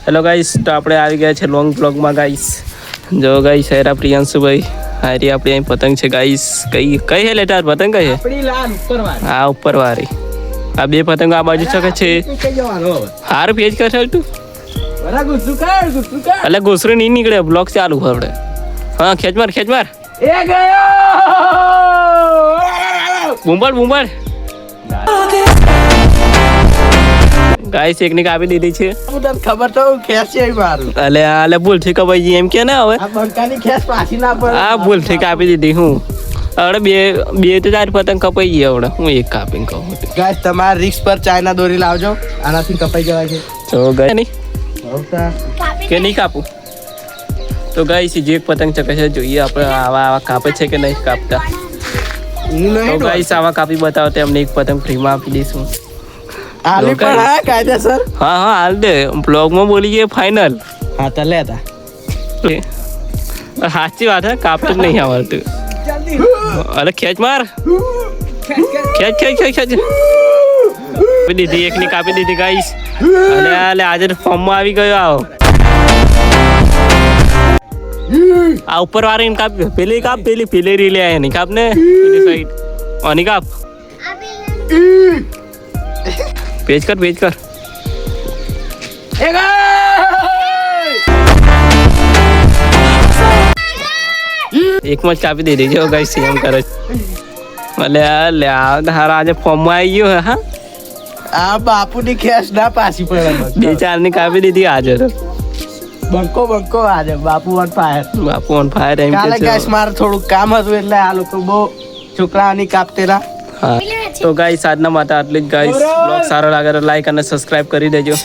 Hello guys, તો આપણે આવી ગયા છે લોંગ બ્લોગમાં ગાઈસ. જો ગાઈસ હેરા પ્રિયાંશુભાઈ હારી આપણી અહીં પતંગ છે ગાઈસ. કઈ કઈ હે લેટાર પતંગ કઈ હે? આપણી લાલ ઉપરવાળી. હા ઉપરવાળી. આ બે પતંગ આ બાજુ શકે છે. કઈ જવાનું હવે? હાર પેજ કર તું. બરા ગુસ્સુ કર. એટલે ઘૂસરું નહીં નીકળે, બ્લોક ચાલુ આપણે. હા ખેંચ માર એ ગયો. બુંબાડ ગાઈસ એકની કાપી દીધી છે. તને ખબર તો ખેસ છે મારું. અલે ભૂલથી કપાઈ એમ કે ને હવે. આ બંકાની ખેસ પાછી ના પડે. આ ભૂલથી કાપી દીધી હું. હવે બે તો ચાર પતંગ કપાઈ ગઈ હવે હું એક કાપીને કહું. ગાઈસ તમારા રિક્સ પર ચાઇના દોરી લાવજો, આનાથી કપાઈ જવાય છે. તો ગઈ નહીં આવતા કે નહીં કાપું? તો ગાઈસ જે એક પતંગ ચકે છે જોઈએ આપણે આવા કાપે છે કે નહીં કાપતા. હું તો નહીં ગાઈસ આવા કાપી બતાવો તો એમને એક પતંગ ફ્રીમાં આપી દઈશું. આલી પણ હા કાયદેસર. હા હાલ દે, બ્લોગમાં બોલી ગયે ફાઇનલ. હા તો લેતા સાચી વાત હે, કાપતું જ નહીં આવડતું. અરે ખેંચ માર, ખેંચ કાપી દીધી, એકની કાપી દીધી ગાઈસ. અલે આજે ફોર્મમાં આવી ગયો આવો. આ ઉપર વાળી કાપ, પેલી કાપ, પેલી રીલે આયા નહીં કાપ ને પેલી સાઈડ ઓની કાપ. પેજ કર એકમાં જ કાપી દીધી જો ગાઈસ એમ કરે. અલે હારા આજે ફોર્મમાં આવી ગયો હે. હા આ બાપુની ખેસ ના પાછી પડે. બે ચાર ની કાપી દીધી આજે તો. બંકો આજે બાપુ on fire. Bapu on fire એમ કાલે કે ગાઈસ મારે થોડું કામ હતું એટલે આ લોકો બહુ છોકરાની કાપતેલા. હા તો ગાઈસ આજના માટે આટલી જ ગાઈસ. બ્લોગ સારો લાગે તો લાઈક અને સબસ્ક્રાઇબ કરી દેજો.